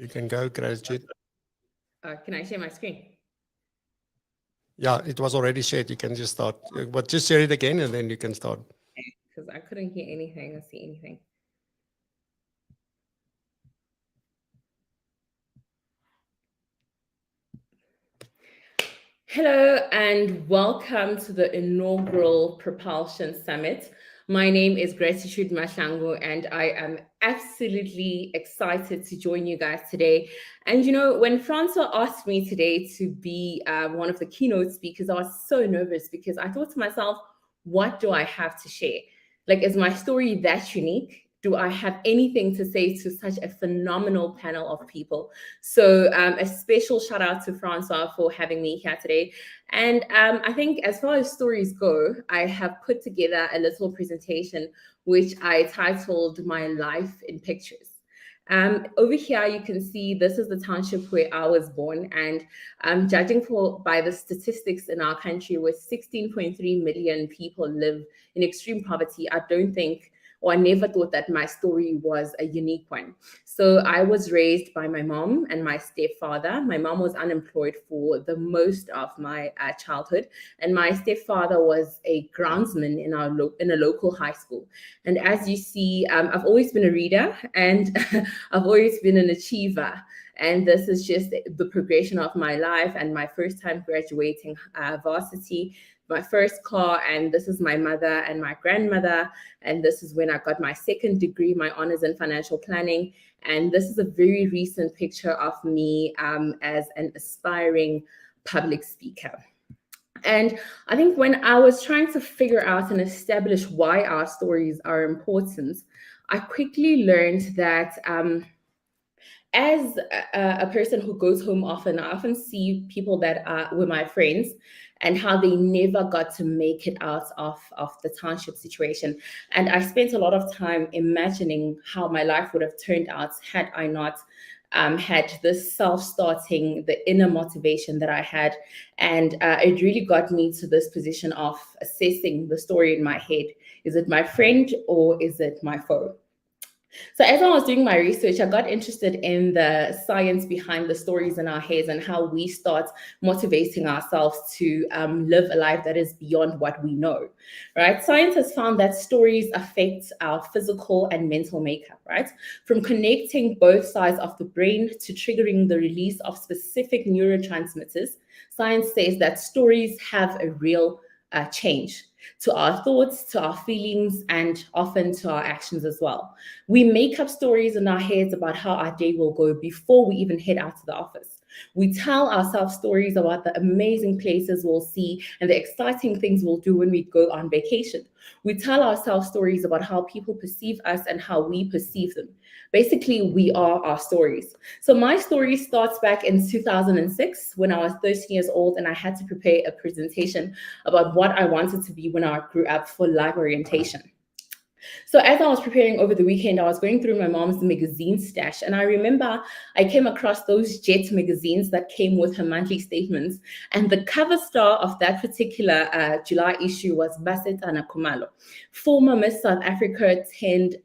You can go, gratitude. Can I share my screen? Yeah, it was already shared. You can just start, but just share it again and then you can start. Because I couldn't hear anything or see anything. Hello and welcome to the inaugural Propulsion Summit. My name is Gratitude Mahlangu and I am absolutely excited to join you guys today. And you know, when Francois asked me today to be one of the keynote speakers, I was so nervous because I thought to myself, what do I have to share? Like, is my story that unique? Do I have anything to say to such a phenomenal panel of people? So a special shout out to Francois for having me here today. And I think as far as stories go, I have put together a little presentation which I titled My Life in Pictures. Over here, you can see this is the township where I was born, and judging by the statistics in our country, where 16.3 million people live in extreme poverty, I don't think, or I never thought that my story was a unique one. So I was raised by my mom and my stepfather. My mom was unemployed for the most of my childhood, and my stepfather was a groundsman in a local high school. And as you see, I've always been a reader, and I've always been an achiever. And this is just the progression of my life and my first time graduating varsity, my first car, and this is my mother and my grandmother, and this is when I got my second degree, my honors in financial planning, and this is a very recent picture of me as an aspiring public speaker. And I think when I was trying to figure out and establish why our stories are important, I quickly learned that as a person who goes home often, I often see people that were my friends and how they never got to make it out of the township situation. And I spent a lot of time imagining how my life would have turned out had I not had this self-starting, the inner motivation that I had. And it really got me to this position of assessing the story in my head. Is it my friend or is it my foe? So as I was doing my research, I got interested in the science behind the stories in our heads and how we start motivating ourselves to live a life that is beyond what we know, right? Science has found that stories affect our physical and mental makeup, right? From connecting both sides of the brain to triggering the release of specific neurotransmitters, science says that stories have a real change to our thoughts, to our feelings, and often to our actions as well. We make up stories in our heads about how our day will go before we even head out to the office. We tell ourselves stories about the amazing places we'll see and the exciting things we'll do when we go on vacation. We tell ourselves stories about how people perceive us and how we perceive them. Basically, we are our stories. So my story starts back in 2006 when I was 13 years old and I had to prepare a presentation about what I wanted to be when I grew up for life orientation. So as I was preparing over the weekend, I was going through my mom's magazine stash, and I remember I came across those Jet magazines that came with her monthly statements, and the cover star of that particular July issue was Bassetana Khumalo, former Miss South Africa, turned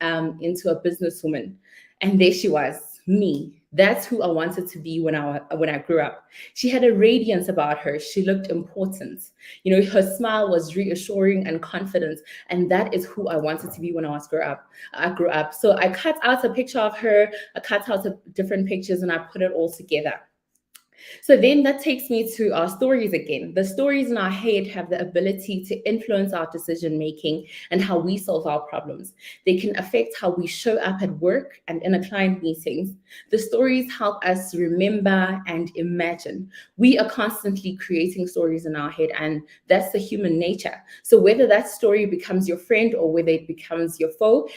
into a businesswoman. And there she was, me. That's who I wanted to be when I grew up. She had a radiance about her. She looked important. You know, her smile was reassuring and confident, and that is who I wanted to be when I grew up. So I cut out a picture of her. I cut out different pictures, and I put it all together. So then that takes me to our stories again. The stories in our head have the ability to influence our decision making and how we solve our problems. They can affect how we show up at work and in a client meetings. The stories help us remember and imagine. We are constantly creating stories in our head, and that's the human nature. So whether that story becomes your friend or whether it becomes your foe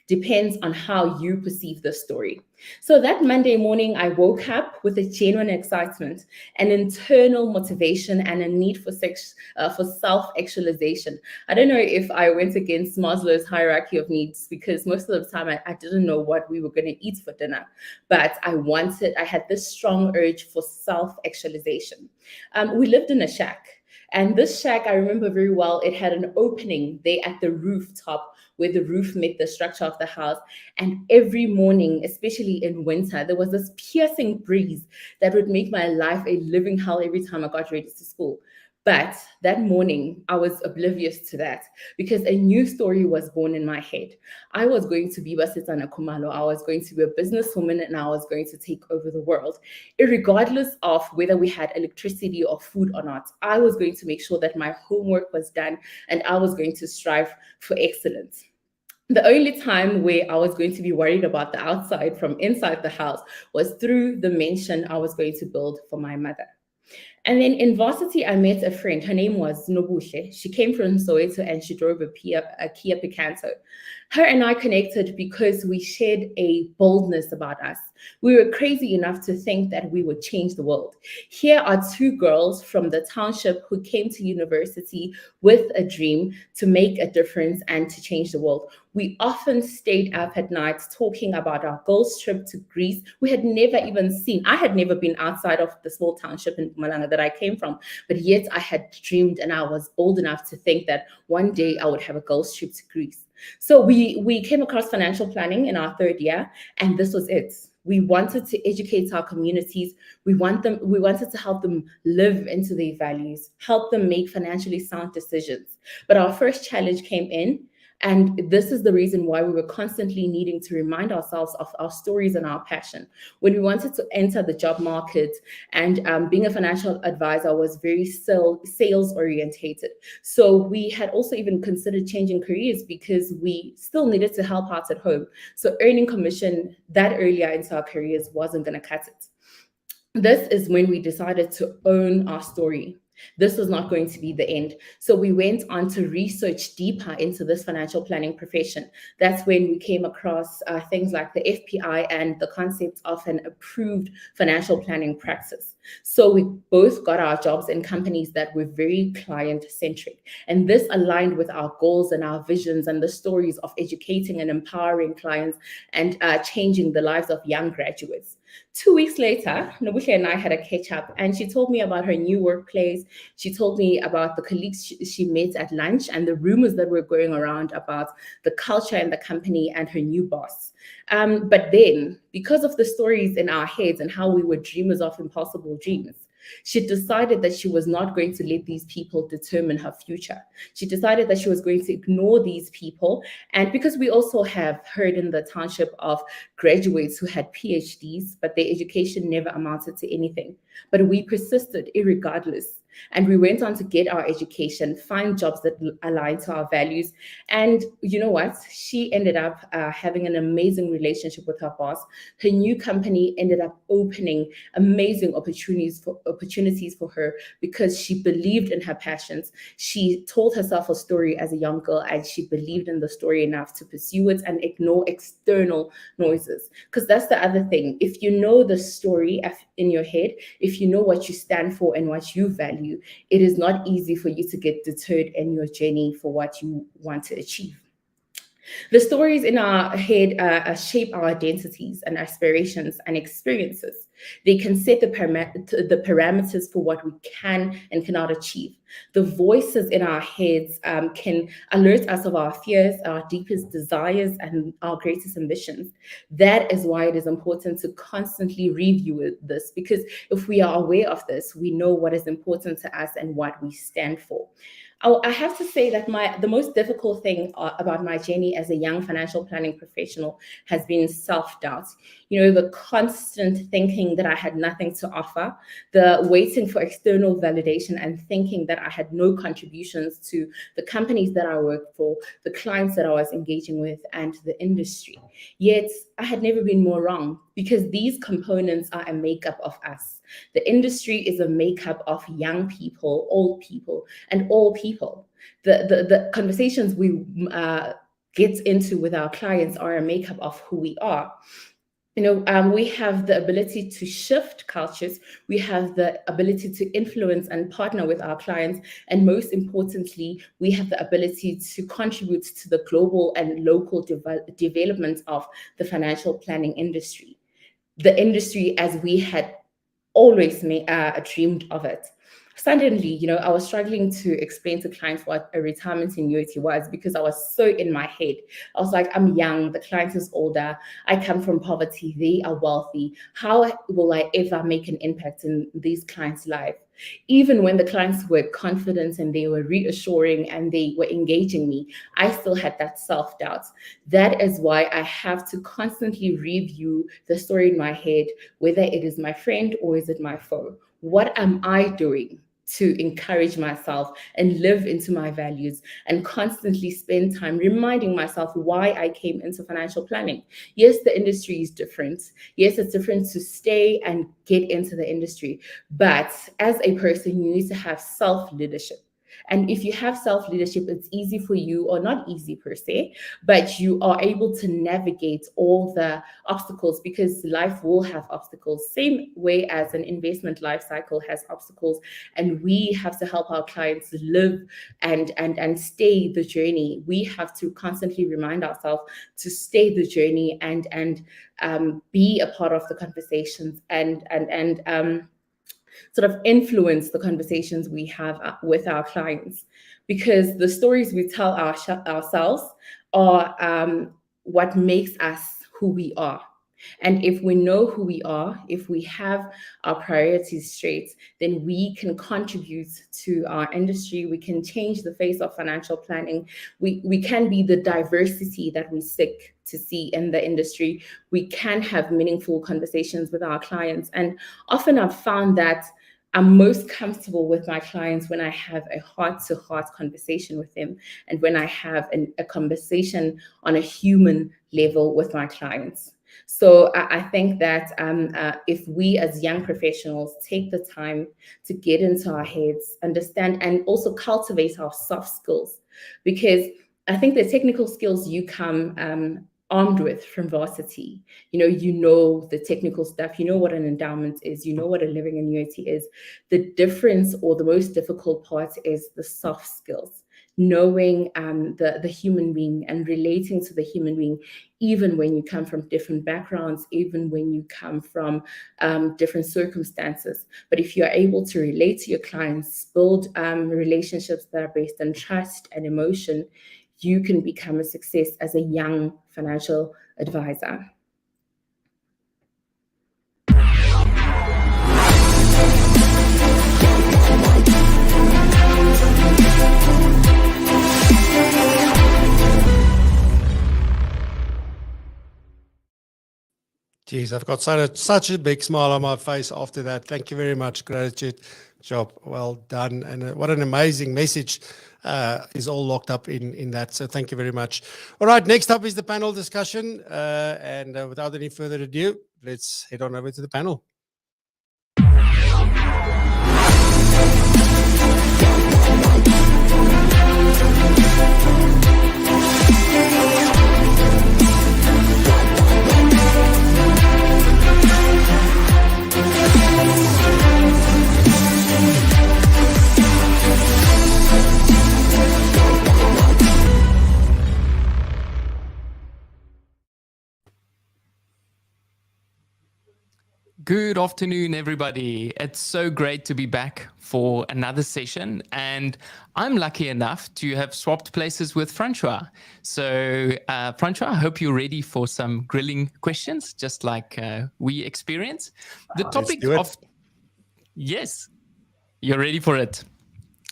depends on how you perceive the story. So that Monday morning, I woke up with a genuine excitement, an internal motivation, and a need for self-actualization. I don't know if I went against Maslow's hierarchy of needs, because most of the time I didn't know what we were going to eat for dinner, but I had this strong urge for self-actualization. We lived in a shack. And this shack, I remember very well, it had an opening there at the rooftop where the roof met the structure of the house. And every morning, especially in winter, there was this piercing breeze that would make my life a living hell every time I got ready to school. But that morning, I was oblivious to that because a new story was born in my head. I was going to be Basetsana Kumalo. I was going to be a businesswoman and I was going to take over the world. Regardless of whether we had electricity or food or not, I was going to make sure that my homework was done and I was going to strive for excellence. The only time where I was going to be worried about the outside from inside the house was through the mansion I was going to build for my mother. And then in varsity, I met a friend. Her name was Nobuhle. She came from Soweto and she drove a Kia Picanto. Her and I connected because we shared a boldness about us. We were crazy enough to think that we would change the world. Here are two girls from the township who came to university with a dream to make a difference and to change the world. We often stayed up at night talking about our girls' trip to Greece. We had never even seen, I had never been outside of the small township in Malanga that I came from, but yet I had dreamed and I was bold enough to think that one day I would have a girls' trip to Greece. So we came across financial planning in our third year, and this was it. We wanted to educate our communities. We wanted to help them live into their values, help them make financially sound decisions. But our first challenge came in, and this is the reason why we were constantly needing to remind ourselves of our stories and our passion. When we wanted to enter the job market, and being a financial advisor was very sales orientated. So we had also even considered changing careers because we still needed to help out at home. So earning commission that earlier into our careers wasn't going to cut it. This is when we decided to own our story. This was not going to be the end. So we went on to research deeper into this financial planning profession. That's when we came across things like the FPI and the concept of an approved financial planning practice. So we both got our jobs in companies that were very client-centric. And this aligned with our goals and our visions and the stories of educating and empowering clients and changing the lives of young graduates. 2 weeks later, Nobuhle and I had a catch up, and she told me about her new workplace. She told me about the colleagues she met at lunch and the rumors that were going around about the culture in the company and her new boss. But then, because of the stories in our heads and how we were dreamers of impossible dreams, she decided that she was not going to let these people determine her future. She decided that she was going to ignore these people. And because we also have heard in the township of graduates who had PhDs, but their education never amounted to anything. But we persisted irregardless. And we went on to get our education, find jobs that align to our values. And you know what? She ended up having an amazing relationship with her boss. Her new company ended up opening amazing opportunities for her because she believed in her passions. She told herself a story as a young girl, and she believed in the story enough to pursue it and ignore external noises. Because that's the other thing. If you know the story in your head, if you know what you stand for and what you value, it is not easy for you to get deterred in your journey for what you want to achieve. The stories in our head shape our identities and aspirations and experiences. They can set the parameters for what we can and cannot achieve. The voices in our heads can alert us of our fears, our deepest desires, and our greatest ambitions. That is why it is important to constantly review this, because if we are aware of this, we know what is important to us and what we stand for. I have to say that the most difficult thing about my journey as a young financial planning professional has been self-doubt. You know, the constant thinking that I had nothing to offer, the waiting for external validation and thinking that I had no contributions to the companies that I worked for, the clients that I was engaging with, and the industry. Yet I had never been more wrong, because these components are a makeup of us. The industry is a makeup of young people, old people, and all people. The conversations we get into with our clients are a makeup of who we are. You know, we have the ability to shift cultures. We have the ability to influence and partner with our clients. And most importantly, we have the ability to contribute to the global and local development of the financial planning industry. The industry as we had always dreamed of it. Suddenly, I was struggling to explain to clients what a retirement annuity was because I was so in my head. I was like, I'm young, the client is older, I come from poverty, they are wealthy. How will I ever make an impact in these clients' life? Even when the clients were confident and they were reassuring and they were engaging me, I still had that self-doubt. That is why I have to constantly review the story in my head, whether it is my friend or is it my foe. What am I doing to encourage myself and live into my values, and constantly spend time reminding myself why I came into financial planning? Yes, the industry is different. Yes, it's different to stay and get into the industry. But as a person, you need to have self-leadership. And if you have self-leadership, it's easy for you, or not easy per se, but you are able to navigate all the obstacles, because life will have obstacles, same way as an investment life cycle has obstacles. And we have to help our clients live and stay the journey. We have to constantly remind ourselves to stay the journey and be a part of the conversations and sort of influence the conversations we have with our clients, because the stories we tell ourselves are what makes us who we are. And if we know who we are, if we have our priorities straight, then we can contribute to our industry. We can change the face of financial planning. We can be the diversity that we seek to see in the industry. We can have meaningful conversations with our clients. And often I've found that I'm most comfortable with my clients when I have a heart-to-heart conversation with them, and when I have a conversation on a human level with my clients. So I think that if we as young professionals take the time to get into our heads, understand, and also cultivate our soft skills, because I think the technical skills you come armed with from varsity. You know the technical stuff, you know what an endowment is, you know what a living annuity is. The difference, or the most difficult part, is the soft skills. Knowing the human being and relating to the human being, even when you come from different backgrounds, even when you come from different circumstances. But if you're able to relate to your clients, build relationships that are based on trust and emotion, you can become a success as a young financial advisor. Geez, I've got such a big smile on my face after that. Thank you very much. Gratitude. Job well done. And what an amazing message is all locked up in that. So thank you very much. All right, next up is the panel discussion. And without any further ado, let's head on over to the panel. Good afternoon, everybody. It's so great to be back for another session, and I'm lucky enough to have swapped places with Francois. So, Francois, I hope you're ready for some grilling questions, just like we experience. The topic of... Yes, you're ready for it.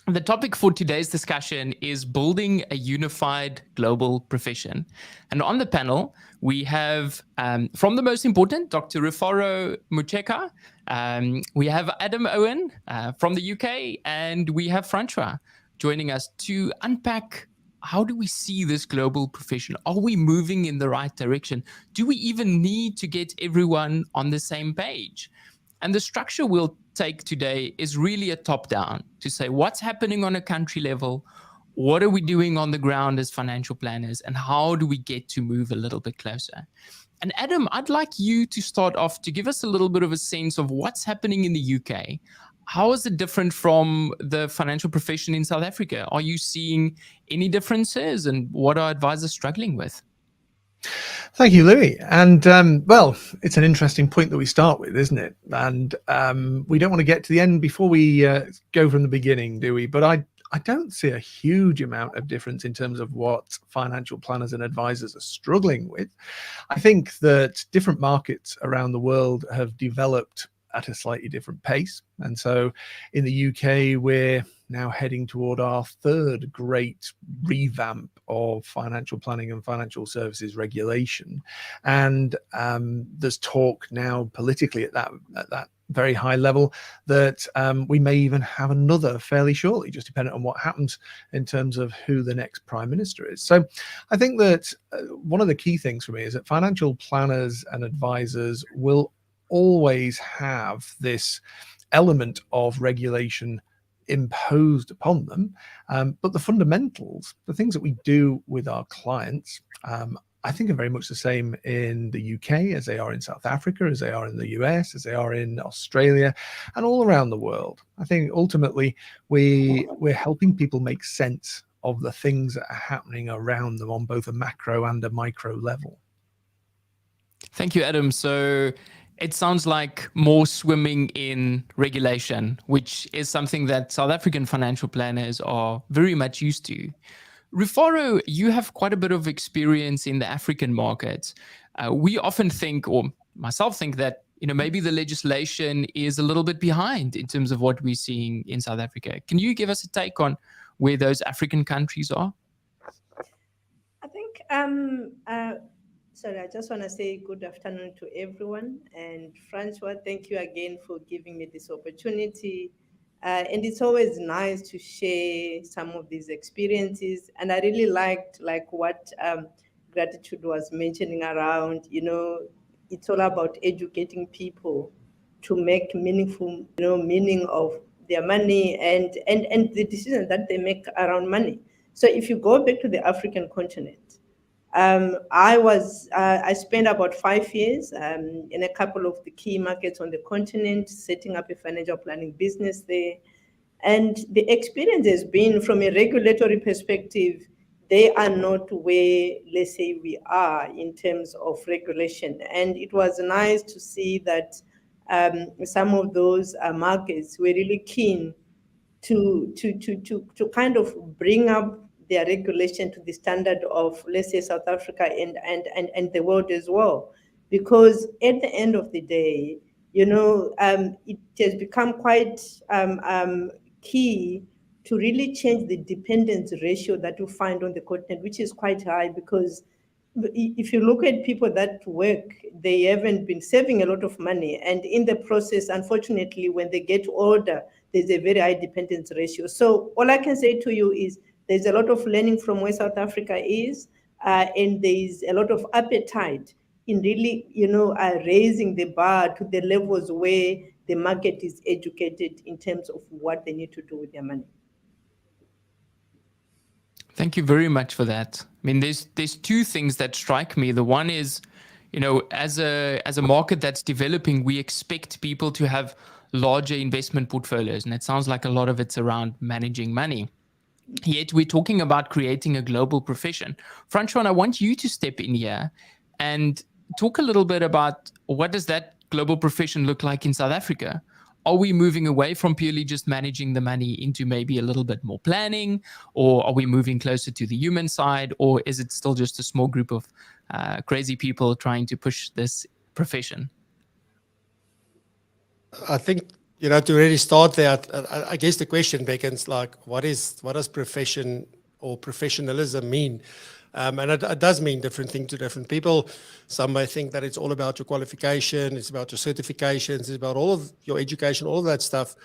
The topic for today's discussion is building a unified global profession. And on the panel, we have, from the most important, Dr. Rufaro Mucheka. We have Adam Owen from the UK, and we have Francois joining us to unpack, how do we see this global profession? Are we moving in the right direction? Do we even need to get everyone on the same page? And the structure we'll take today is really a top-down, to say what's happening on a country level, what are we doing on the ground as financial planners, and how do we get to move a little bit closer? And Adam, I'd like you to start off to give us a little bit of a sense of what's happening in the UK. How is it different from the financial profession in South Africa? Are you seeing any differences, and what are advisors struggling with? Thank you, Louis. And well, it's an interesting point that we start with, isn't it? And we don't want to get to the end before we go from the beginning, do we? But I don't see a huge amount of difference in terms of what financial planners and advisors are struggling with. I think that different markets around the world have developed at a slightly different pace. And so in the UK, we're now heading toward our third great revamp of financial planning and financial services regulation. And there's talk now politically at that very high level that we may even have another fairly shortly, just depending on what happens in terms of who the next prime minister is. So I think that one of the key things for me is that financial planners and advisors will always have this element of regulation imposed upon them, but the fundamentals, the things that we do with our clients, I think are very much the same in the UK as they are in South Africa, as they are in the US, as they are in Australia, and all around the world. I think ultimately we're helping people make sense of the things that are happening around them on both a macro and a micro level. Thank you, Adam. So it sounds like more swimming in regulation, which is something that South African financial planners are very much used to. Rufaro, you have quite a bit of experience in the African market. We often think, or myself think, that maybe the legislation is a little bit behind in terms of what we're seeing in South Africa. Can you give us a take on where those African countries are? I think, sorry, I just want to say good afternoon to everyone. And Francois, thank you again for giving me this opportunity. And it's always nice to share some of these experiences. And I really liked what Gratitude was mentioning around, it's all about educating people to make meaningful, meaning of their money and the decisions that they make around money. So if you go back to the African continent, I spent about 5 years in a couple of the key markets on the continent, setting up a financial planning business there. And the experience has been, from a regulatory perspective, they are not where, let's say, we are in terms of regulation. And it was nice to see that some of those markets were really keen to kind of bring up their regulation to the standard of, let's say, South Africa and the world as well. Because at the end of the day, it has become quite key to really change the dependence ratio that you find on the continent, which is quite high. Because if you look at people that work, they haven't been saving a lot of money. And in the process, unfortunately, when they get older, there's a very high dependence ratio. So all I can say to you is there's a lot of learning from where South Africa is, and there's a lot of appetite in really, raising the bar to the levels where the market is educated in terms of what they need to do with their money. Thank you very much for that. I mean, there's two things that strike me. The one is, as a market that's developing, we expect people to have larger investment portfolios, and it sounds like a lot of it's around managing money. Yet we're talking about creating a global profession. Francois, I want you to step in here and talk a little bit about what does that global profession look like in South Africa? Are we moving away from purely just managing the money into maybe a little bit more planning, or are we moving closer to the human side, or is it still just a small group of crazy people trying to push this profession? I think, to really start there, I guess the question beckons, like, what does profession or professionalism mean? And it does mean different things to different people. Some may think that it's all about your qualification, it's about your certifications, it's about all of your education, all of that stuff.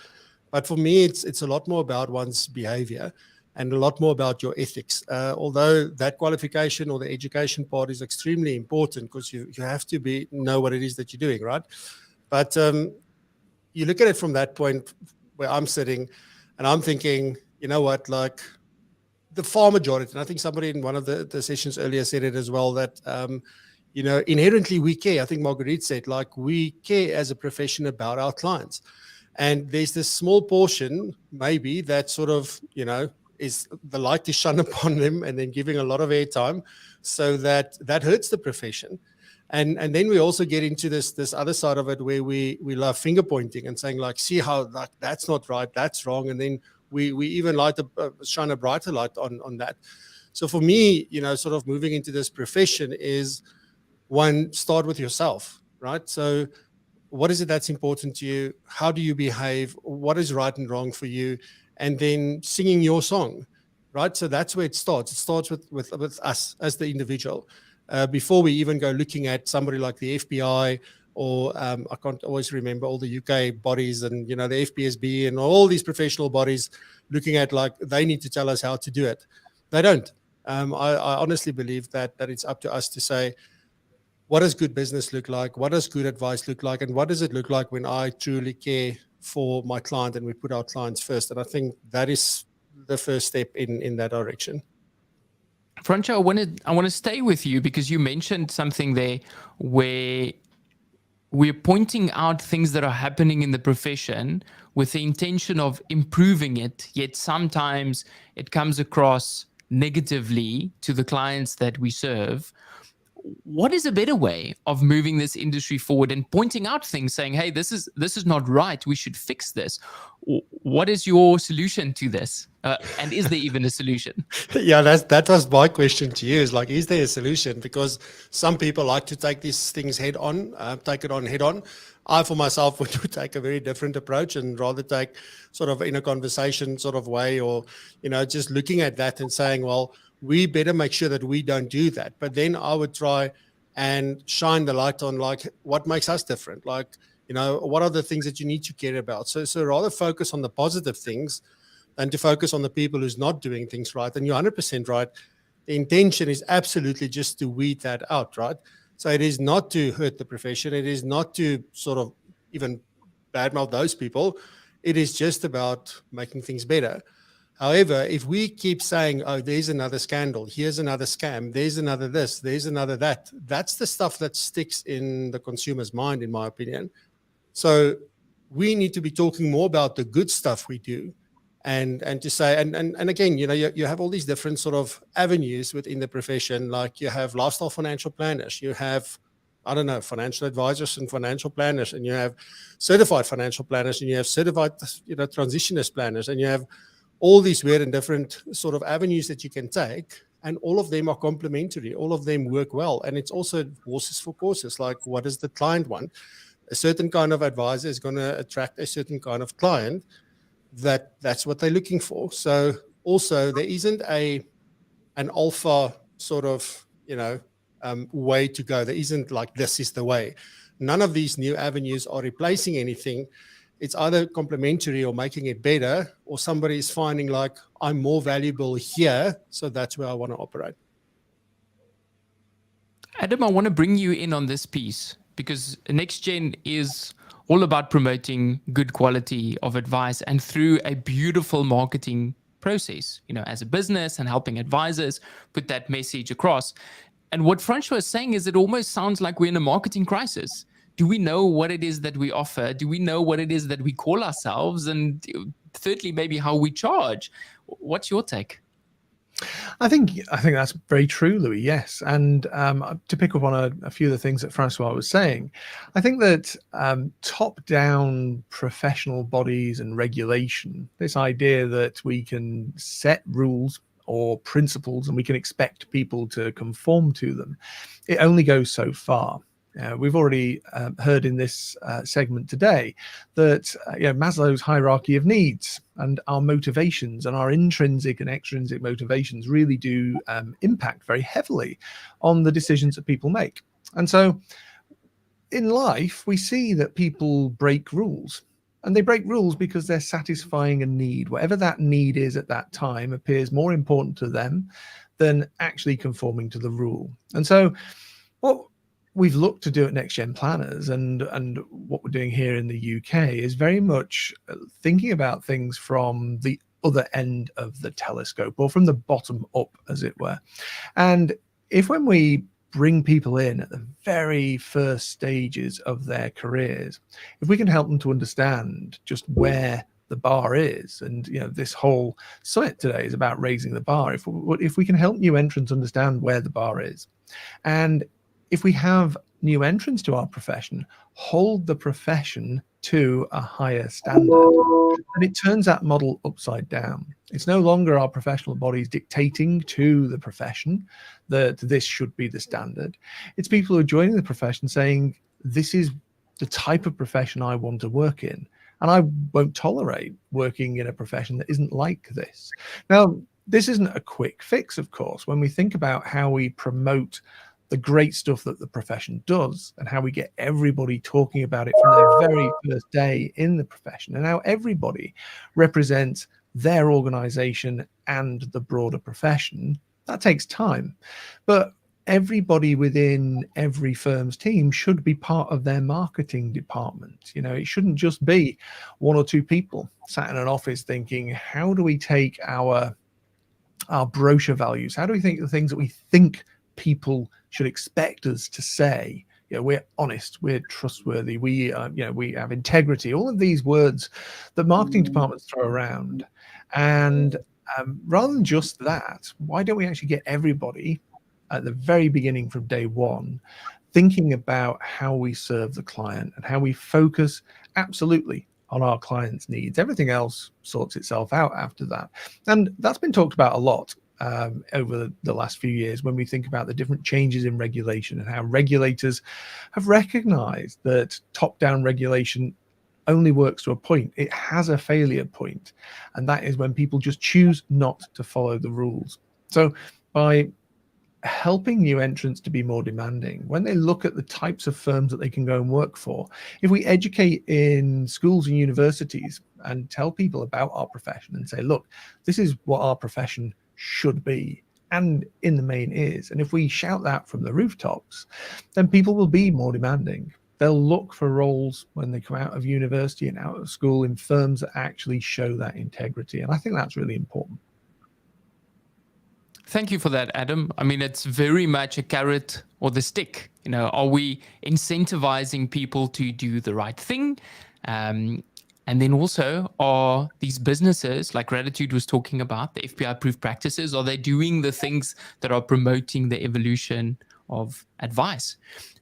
But for me, it's a lot more about one's behavior and a lot more about your ethics. Although that qualification or the education part is extremely important, because you have to know what it is that you're doing, right? But you look at it from that point where I'm sitting and I'm thinking, you know what, like the far majority, and I think somebody in one of the sessions earlier said it as well, that, inherently we care. I think Marguerite said, like, we care as a profession about our clients. And there's this small portion, maybe, that sort of, is the light is shone upon them and then giving a lot of airtime, so that hurts the profession. And then we also get into this other side of it where we love finger pointing and saying like, see how like that's not right, that's wrong, and then we even shine a brighter light on that. So for me, you know, sort of moving into this profession is, one, start with yourself, right? So what is it that's important to you? How do you behave? What is right and wrong for you? And then singing your song, right? So that's where it starts. It starts with us as the individual. Before we even go looking at somebody like the FBI or I can't always remember all the UK bodies and, you know, the FPSB and all these professional bodies looking at like they need to tell us how to do it. They don't. I honestly believe that it's up to us to say, what does good business look like? What does good advice look like? And what does it look like when I truly care for my client and we put our clients first? And I think that is the first step in that direction. Francois, I want to stay with you because you mentioned something there where we're pointing out things that are happening in the profession with the intention of improving it, yet sometimes it comes across negatively to the clients that we serve. What is a better way of moving this industry forward and pointing out things, saying, hey, this is not right, we should fix this? What is your solution to this? And is there even a solution? Yeah, that was my question to you, is like, is there a solution? Because some people like to take these things head on. I, for myself, would take a very different approach and rather take sort of in a conversation sort of way, or, you know, just looking at that and saying, well, we better make sure that we don't do that. But then I would try and shine the light on like what makes us different. Like, you know, what are the things that you need to care about? So rather focus on the positive things than to focus on the people who's not doing things right. And you're 100% right. The intention is absolutely just to weed that out, right? So it is not to hurt the profession. It is not to sort of even badmouth those people. It is just about making things better. However, if we keep saying, oh, there's another scandal, here's another scam, there's another this, there's another that, that's the stuff that sticks in the consumer's mind, in my opinion. So we need to be talking more about the good stuff we do and to say, and again, you know, you have all these different sort of avenues within the profession. Like you have lifestyle financial planners, you have, I don't know, financial advisors and financial planners, and you have certified financial planners, and you have certified, you know, transitionist planners, and you have all these weird and different sort of avenues that you can take, and all of them are complementary. All of them work well. And it's also horses for courses. Like, what does the client want? A certain kind of advisor is going to attract a certain kind of client. That's what they're looking for. So also there isn't an alpha sort of, you know, way to go. There isn't like, this is the way. None of these new avenues are replacing anything. It's either complementary or making it better, or somebody is finding like, I'm more valuable here, so that's where I want to operate. Adam, I want to bring you in on this piece because Nextgen is all about promoting good quality of advice and through a beautiful marketing process, you know, as a business and helping advisors put that message across. And what Francois is saying is it almost sounds like we're in a marketing crisis. Do we know what it is that we offer? Do we know what it is that we call ourselves? And thirdly, maybe how we charge. What's your take? I think that's very true, Louis. Yes, and to pick up on a few of the things that Francois was saying, I think that top-down professional bodies and regulation, this idea that we can set rules or principles and we can expect people to conform to them, it only goes so far. We've already heard in this segment today that Maslow's hierarchy of needs and our motivations and our intrinsic and extrinsic motivations really do impact very heavily on the decisions that people make. And so in life, we see that people break rules. And they break rules because they're satisfying a need. Whatever that need is at that time appears more important to them than actually conforming to the rule. And so what we've looked to do at Nextgen Planners and what we're doing here in the UK is very much thinking about things from the other end of the telescope, or from the bottom up, as it were. And when we bring people in at the very first stages of their careers, if we can help them to understand just where the bar is. And this whole summit today is about raising the bar. If we can help new entrants understand where the bar is, and if we have new entrants to our profession hold the profession to a higher standard, and it turns that model upside down. It's no longer our professional bodies dictating to the profession that this should be the standard. It's people who are joining the profession saying, this is the type of profession I want to work in, and I won't tolerate working in a profession that isn't like this. Now, this isn't a quick fix, of course. When we think about how we promote the great stuff that the profession does and how we get everybody talking about it from their very first day in the profession, and how everybody represents their organization and the broader profession, that takes time. But everybody within every firm's team should be part of their marketing department. It shouldn't just be one or two people sat in an office thinking, how do we take our brochure values? How do we think the things that we think people should expect us to say? We're honest, we're trustworthy, we have integrity, all of these words that marketing departments throw around. And rather than just that, why don't we actually get everybody at the very beginning from day one thinking about how we serve the client and how we focus absolutely on our clients' needs? Everything else sorts itself out after that. And that's been talked about a lot over the last few years when we think about the different changes in regulation and how regulators have recognized that top-down regulation only works to a point. It has a failure point, and that is when people just choose not to follow the rules. So by helping new entrants to be more demanding, when they look at the types of firms that they can go and work for, if we educate in schools and universities and tell people about our profession and say, look, this is what our profession should be and in the main is, and if we shout that from the rooftops, then people will be more demanding. They'll look for roles when they come out of university and out of school in firms that actually show that integrity, and I think that's really important. Thank you for that, Adam. I mean, it's very much a carrot or the stick. Are we incentivizing people to do the right thing? And then also, are these businesses, like Gratitude was talking about, the FPI-approved practices, are they doing the things that are promoting the evolution of advice?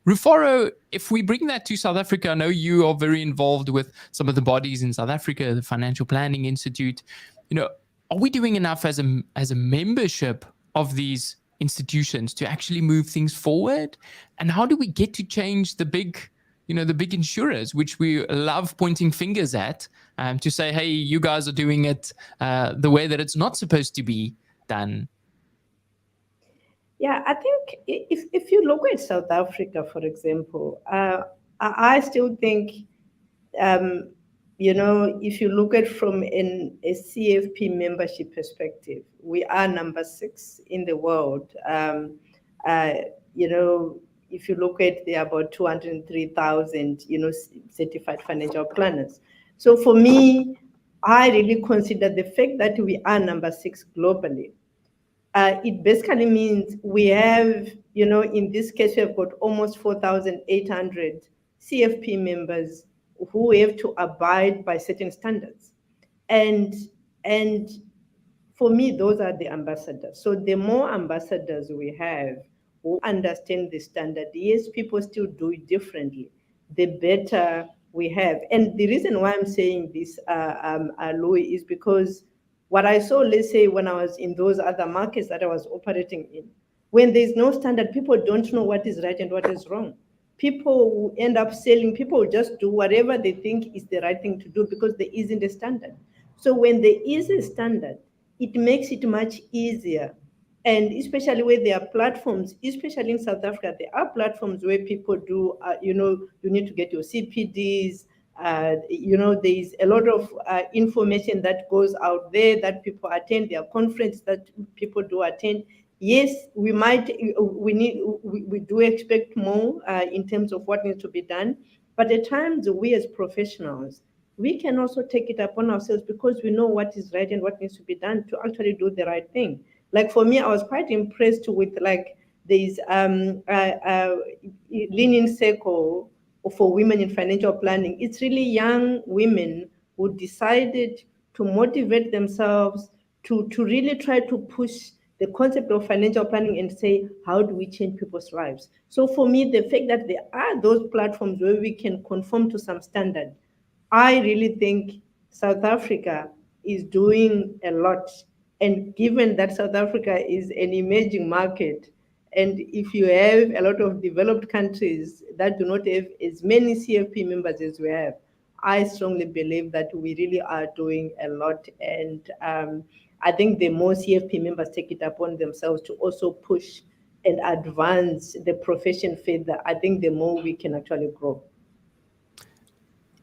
Rufaro, if we bring that to South Africa, I know you are very involved with some of the bodies in South Africa, the Financial Planning Institute. Are we doing enough as a membership of these institutions to actually move things forward? And how do we get to change the big insurers, which we love pointing fingers at, to say, hey, you guys are doing it the way that it's not supposed to be done? Yeah, I think if you look at South Africa, for example, I still think, if you look at from a CFP membership perspective, we are number 6 in the world. If you look at, there are about 203,000, certified financial planners. So for me, I really consider the fact that we are number 6 globally. It basically means we have, in this case, we have got almost 4,800 CFP members who have to abide by certain standards. And for me, those are the ambassadors. So the more ambassadors we have who understand the standard, yes, people still do it differently, the better we have. And the reason why I'm saying this, Louis, is because what I saw, let's say, when I was in those other markets that I was operating in, when there's no standard, people don't know what is right and what is wrong. People who end up selling, people just do whatever they think is the right thing to do because there isn't a standard. So when there is a standard, it makes it much easier. And especially where there are platforms, especially in South Africa, there are platforms where people do, you need to get your CPDs. There's a lot of information that goes out there that people attend. There are conferences that people do attend. Yes, we do expect more in terms of what needs to be done. But at times, we as professionals, we can also take it upon ourselves because we know what is right and what needs to be done to actually do the right thing. Like for me, I was quite impressed with these lean-in circle for women in financial planning. It's really young women who decided to motivate themselves to really try to push the concept of financial planning and say, how do we change people's lives? So for me, the fact that there are those platforms where we can conform to some standard, I really think South Africa is doing a lot. And given that South Africa is an emerging market, and if you have a lot of developed countries that do not have as many CFP members as we have, I strongly believe that we really are doing a lot. And I think the more CFP members take it upon themselves to also push and advance the profession further, I think the more we can actually grow.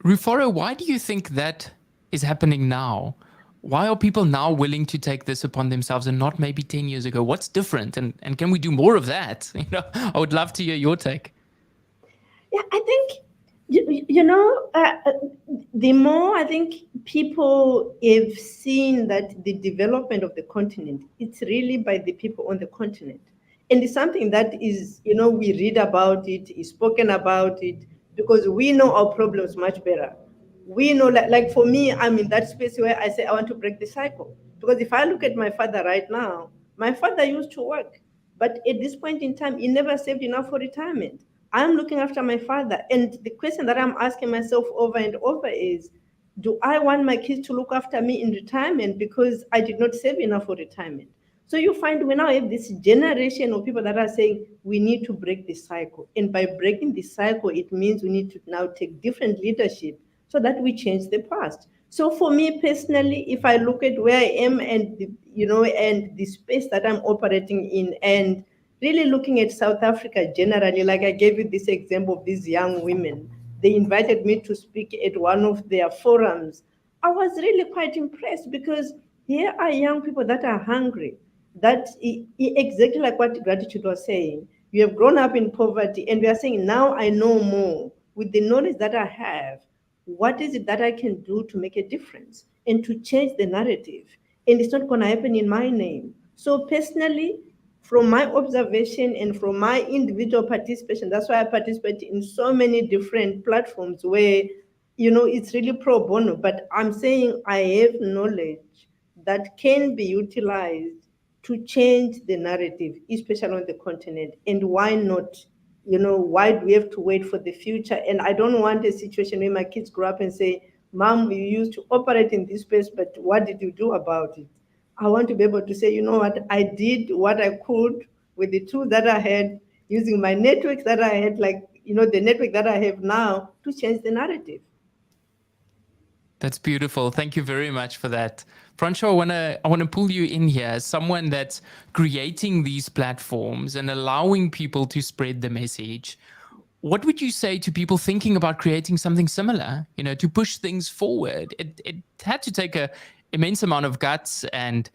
Rufaro, why do you think that is happening now? Why are people now willing to take this upon themselves and not maybe 10 years ago? What's different? And can we do more of that? I would love to hear your take. Yeah, I think, the more I think people have seen that the development of the continent, it's really by the people on the continent. And it's something that is, we read about it, is spoken about it, because we know our problems much better. We know, like for me, I'm in that space where I say I want to break the cycle. Because if I look at my father right now, my father used to work, but at this point in time, he never saved enough for retirement. I'm looking after my father. And the question that I'm asking myself over and over is, do I want my kids to look after me in retirement because I did not save enough for retirement? So you find we now have this generation of people that are saying we need to break the cycle. And by breaking the cycle, it means we need to now take different leadership so that we change the past. So for me personally, if I look at where I am and and the space that I'm operating in, and really looking at South Africa generally, like I gave you this example of these young women, they invited me to speak at one of their forums. I was really quite impressed because here are young people that are hungry, that exactly like what Gratitude was saying. You have grown up in poverty, and we are saying, now I know more. With the knowledge that I have, what is it that I can do to make a difference and to change the narrative? And it's not going to happen in my name. So personally, from my observation and from my individual participation, that's why I participate in so many different platforms where, it's really pro bono, but I'm saying I have knowledge that can be utilized to change the narrative, especially on the continent. And why not? Why do we have to wait for the future? And I don't want a situation where my kids grow up and say, Mom, you used to operate in this space, but what did you do about it? I want to be able to say, you know what, I did what I could with the tools that I had, using my networks that I had, like, the network that I have now, to change the narrative. That's beautiful. Thank you very much for that. Francois, I want to pull you in here as someone that's creating these platforms and allowing people to spread the message. What would you say to people thinking about creating something similar, to push things forward? It had to take an immense amount of guts and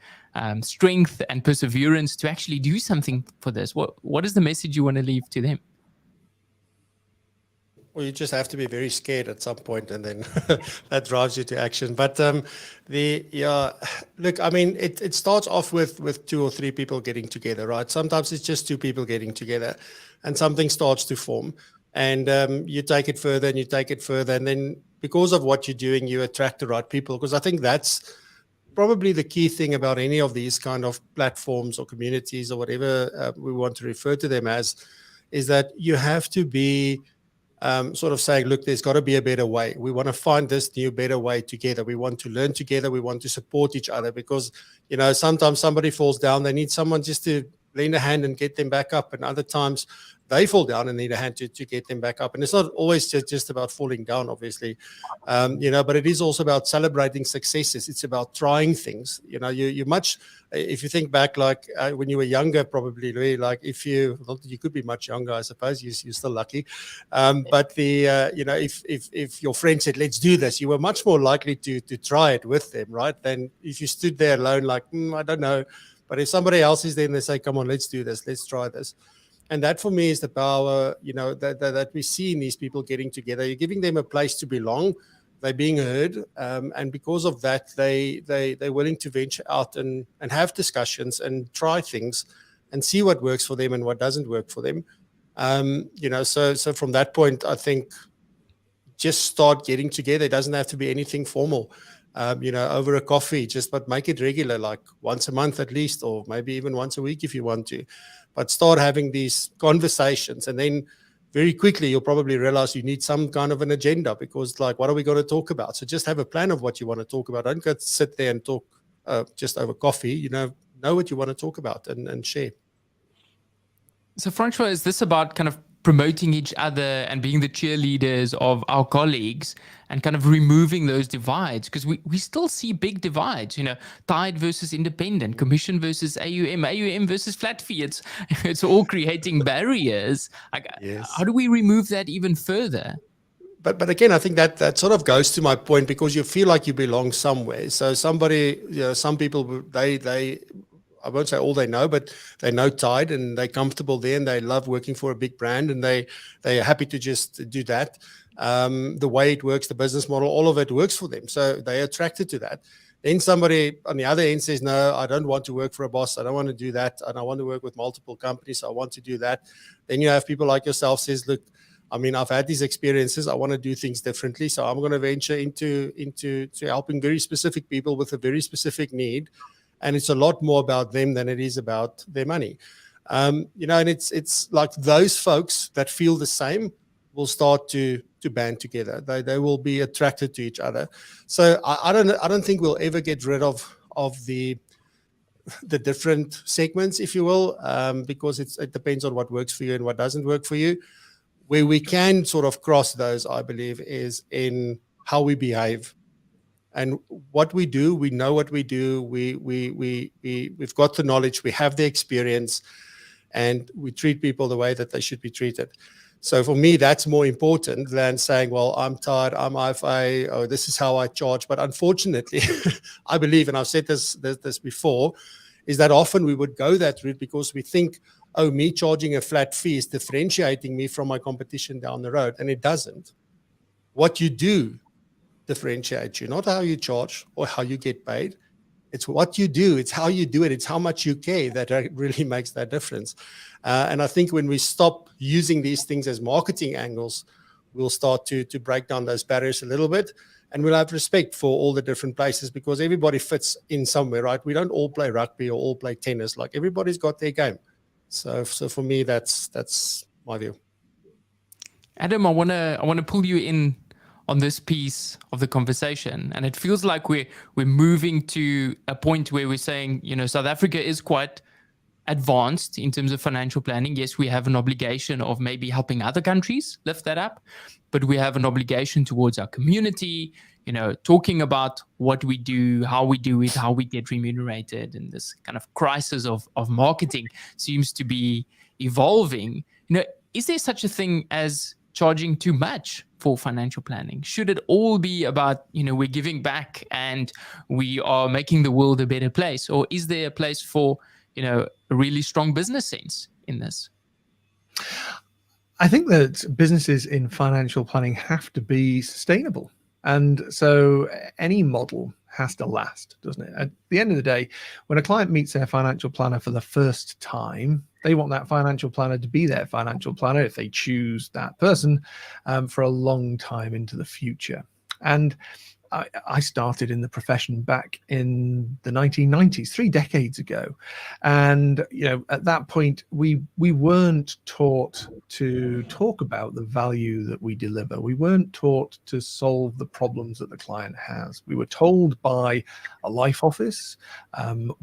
strength and perseverance to actually do something for this. What is the message you want to leave to them? Well, you just have to be very scared at some point, and then that drives you to action. But look, I mean, it starts off with 2 or 3 people getting together, right? Sometimes it's just 2 people getting together, and something starts to form. And you take it further, and you take it further, and then because of what you're doing, you attract the right people. Because I think that's probably the key thing about any of these kind of platforms or communities or whatever we want to refer to them as, is that you have to be sort of saying, look, there's got to be a better way. We want to find this new, better way together. We want to learn together. We want to support each other because, sometimes somebody falls down. They need someone just to lend a hand and get them back up. And other times they fall down and need a hand to get them back up. And it's not always just about falling down, obviously, but it is also about celebrating successes. It's about trying things. You much, if you think back, like when you were younger, probably, really, like you could be much younger, I suppose, you're still lucky. But if your friend said, let's do this, you were much more likely to try it with them, right? Than if you stood there alone, like, I don't know. But if somebody else is there and they say, come on, let's do this, let's try this. And that for me is the power, that we see in these people getting together. You're giving them a place to belong. They're being heard. And because of that, they're willing to venture out and have discussions and try things and see what works for them and what doesn't work for them. So from that point, I think just start getting together. It doesn't have to be anything formal, over a coffee, but make it regular, like once a month at least, or maybe even once a week if you want to. But start having these conversations, and then very quickly you'll probably realize you need some kind of an agenda, because like, what are we going to talk about? So just have a plan of what you want to talk about. Don't go sit there and talk just over coffee. Know what you want to talk about and share. So Francois, is this about kind of promoting each other and being the cheerleaders of our colleagues and kind of removing those divides? Because we still see big divides, tied versus independent, commission versus AUM versus flat fee. It's all creating barriers. Yes. How do we remove that even further? But again, I think that sort of goes to my point, because you feel like you belong somewhere. So somebody, some people, they I won't say all they know, but they know Tide and they're comfortable there and they love working for a big brand, and they are happy to just do that. The way it works, the business model, all of it works for them. So they're attracted to that. Then somebody on the other end says, no, I don't want to work for a boss. I don't want to do that. And I want to work with multiple companies. So I want to do that. Then you have people like yourself says, look, I've had these experiences. I want to do things differently. So I'm going to venture into helping very specific people with a very specific need. And it's a lot more about them than it is about their money. And it's like those folks that feel the same will start to band together. They will be attracted to each other. So I don't think we'll ever get rid of the different segments, if you will, because it depends on what works for you and what doesn't work for you. Where we can sort of cross those, I believe, is in how we behave. And what we do, we know what we do. We've got the knowledge, we have the experience, and we treat people the way that they should be treated. So for me, that's more important than saying, well, I'm tired, I'm IFA, or this is how I charge. But unfortunately, I believe, and I've said this before, is that often we would go that route because we think, oh, me charging a flat fee is differentiating me from my competition down the road. And it doesn't. What you do differentiate you, not how you charge or how you get paid. It's what you do. It's how you do it. It's how much you care that really makes that difference. And I think when we stop using these things as marketing angles, we'll start to break down those barriers a little bit, and we'll have respect for all the different places, because everybody fits in somewhere, right? We don't all play rugby or all play tennis. Like, everybody's got their game. So for me, that's my view. Adam, I wanna pull you in on this piece of the conversation, and it feels like we're moving to a point where we're saying, South Africa is quite advanced in terms of financial planning. Yes, we have an obligation of maybe helping other countries lift that up, but we have an obligation towards our community, talking about what we do, how we do it, how we get remunerated, and this kind of crisis of marketing seems to be evolving. Is there such a thing as charging too much for financial planning? Should it all be about, we're giving back and we are making the world a better place? Or is there a place for, a really strong business sense in this? I think that businesses in financial planning have to be sustainable. And so any model has to last, doesn't it? At the end of the day, when a client meets their financial planner for the first time, they want that financial planner to be their financial planner, if they choose that person, for a long time into the future. And I started in the profession back in the 1990s, 3 decades ago. And, at that point, we weren't taught to talk about the value that we deliver. We weren't taught to solve the problems that the client has. We were told by a life office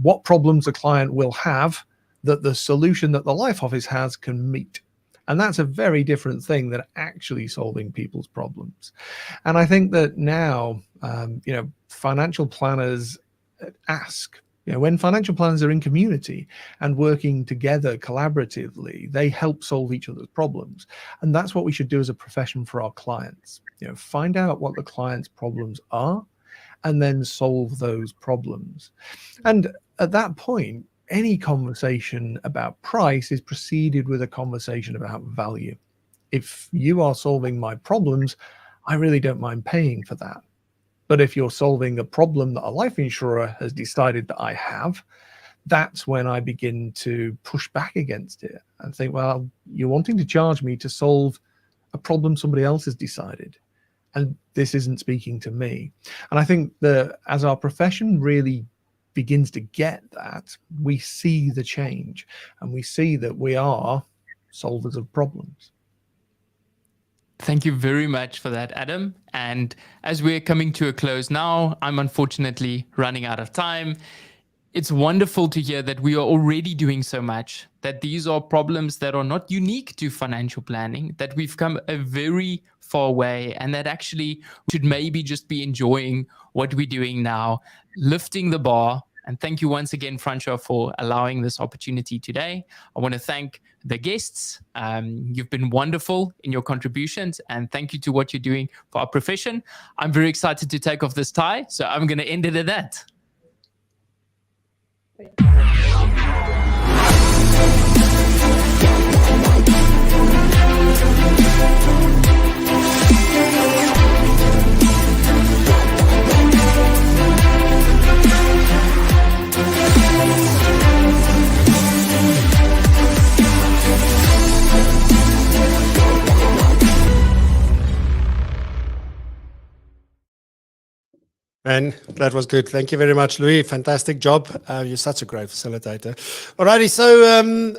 what problems the client will have that the solution that the life office has can meet. And that's a very different thing than actually solving people's problems. And I think that now, financial planners ask, when financial planners are in community and working together collaboratively, they help solve each other's problems. And that's what we should do as a profession for our clients. Find out what the client's problems are and then solve those problems. And at that point, any conversation about price is preceded with a conversation about value. If you are solving my problems, I really don't mind paying for that. But if you're solving a problem that a life insurer has decided that I have, that's when I begin to push back against it and think, well, you're wanting to charge me to solve a problem somebody else has decided. and this isn't speaking to me. And I think that as our profession really begins to get that, we see the change and we see that we are solvers of problems. Thank you very much for that, Adam. And as we're coming to a close now, I'm unfortunately running out of time. It's wonderful to hear that we are already doing so much, that these are problems that are not unique to financial planning, that we've come a very far way, and that actually we should maybe just be enjoying what we're doing now, lifting the bar. And thank you once again, Francois, for allowing this opportunity today. I want to thank the guests. You've been wonderful in your contributions, and thank you to what you're doing for our profession. I'm very excited to take off this tie, so I'm going to end it at that. Man, that was good. Thank you very much, Louis. Fantastic job. You're such a great facilitator. Alrighty, so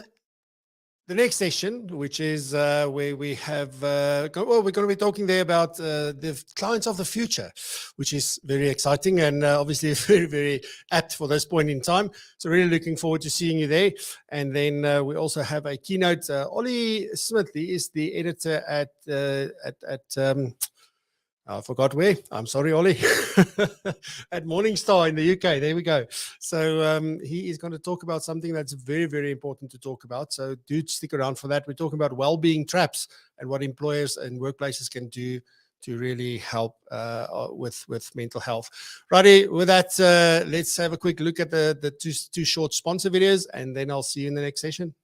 the next session, which is where we have, we're going to be talking there about the clients of the future, which is very exciting and obviously very, very apt for this point in time. So really looking forward to seeing you there. And then we also have a keynote. Ollie Smithley is the editor at I forgot where. I'm sorry, Ollie. At Morningstar in the UK. There we go. So he is going to talk about something that's very, very important to talk about. So do stick around for that. We're talking about well-being traps and what employers and workplaces can do to really help with mental health. Righty, with that, let's have a quick look at the two short sponsor videos, and then I'll see you in the next session.